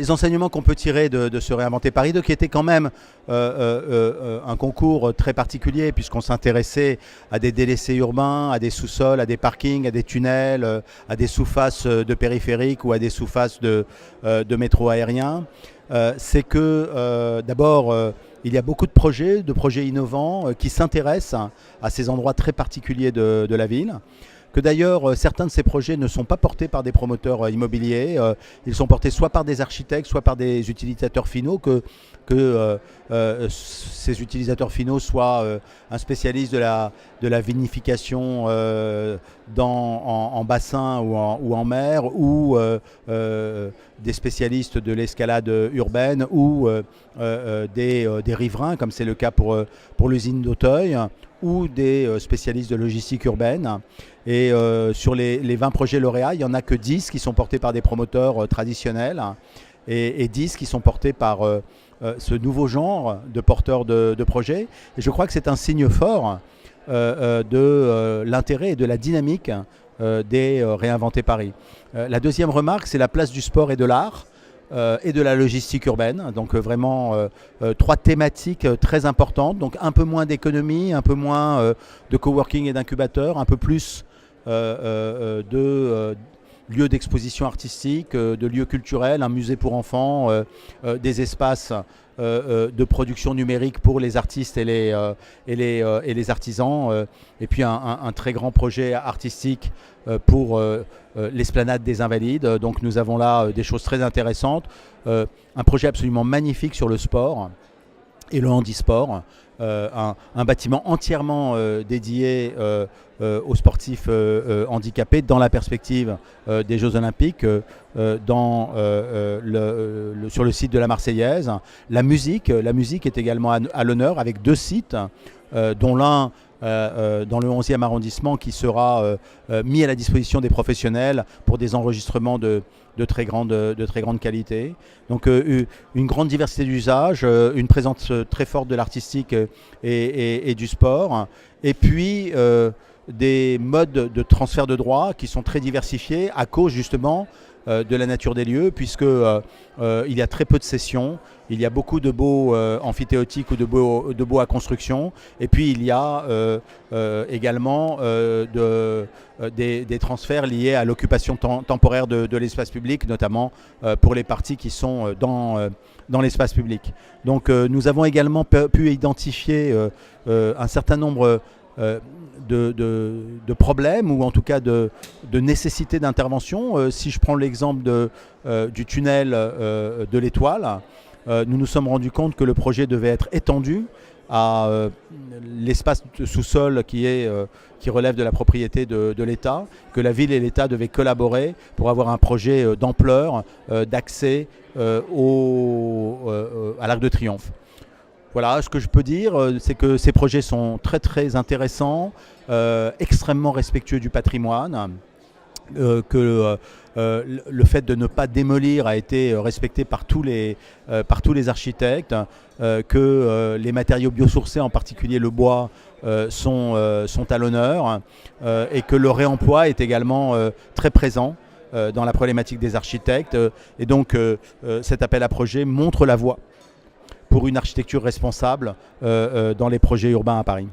Les enseignements qu'on peut tirer de ce Réinventer Paris 2, qui était quand même un concours très particulier, puisqu'on s'intéressait à des délaissés urbains, à des sous-sols, à des parkings, à des tunnels, à des sous-faces de périphériques ou à des sous-faces de métro aérien, c'est que d'abord, il y a beaucoup de projets innovants qui s'intéressent à ces endroits très particuliers de la ville. Que d'ailleurs certains de ces projets ne sont pas portés par des promoteurs immobiliers, ils sont portés soit par des architectes, soit par des utilisateurs finaux, que ces utilisateurs finaux soient un spécialiste de la vinification en bassin ou en mer, ou des spécialistes de l'escalade urbaine, ou des riverains, comme c'est le cas pour l'usine d'Auteuil, ou des spécialistes de logistique urbaine. Et sur les 20 projets lauréats, il n'y en a que 10 qui sont portés par des promoteurs traditionnels et 10 qui sont portés par ce nouveau genre de porteurs de projets. Et je crois que c'est un signe fort de l'intérêt et de la dynamique des Réinventer Paris. La deuxième remarque, c'est la place du sport et de l'art et de la logistique urbaine. Donc vraiment trois thématiques très importantes. Donc un peu moins d'économie, un peu moins de coworking et d'incubateurs, un peu plus de lieux d'exposition artistique, de lieux culturels, un musée pour enfants, des espaces de production numérique pour les artistes et les artisans, et puis un très grand projet artistique pour l'esplanade des Invalides. Donc nous avons là des choses très intéressantes, un projet absolument magnifique sur le sport et le handisport, un bâtiment entièrement dédié aux sportifs handicapés dans la perspective des Jeux Olympiques, sur le site de la Marseillaise. La musique est également à l'honneur, avec 2 sites, dont l'un dans le 11e arrondissement, qui sera mis à la disposition des professionnels pour des enregistrements de très grande qualité. Donc une grande diversité d'usages, une présence très forte de l'artistique et du sport, et puis des modes de transfert de droits qui sont très diversifiés à cause justement de la nature des lieux, puisque il y a très peu de cessions, il y a beaucoup de baux amphithéotiques ou de baux à construction, et puis il y a également des transferts liés à l'occupation temporaire de l'espace public, notamment pour les parties qui sont dans l'espace public. Donc nous avons également pu identifier un certain nombre de problèmes, ou en tout cas de nécessité d'intervention. Si je prends l'exemple du tunnel de l'Étoile, nous nous sommes rendus compte que le projet devait être étendu à l'espace sous-sol qui relève de la propriété de l'État, que la ville et l'État devaient collaborer pour avoir un projet d'ampleur d'accès à l'Arc de Triomphe. Voilà, ce que je peux dire, c'est que ces projets sont très très intéressants, extrêmement respectueux du patrimoine, que le fait de ne pas démolir a été respecté par tous les architectes, que les matériaux biosourcés, en particulier le bois, sont à l'honneur, et que le réemploi est également très présent dans la problématique des architectes. Et donc cet appel à projet montre la voie pour une architecture responsable dans les projets urbains à Paris.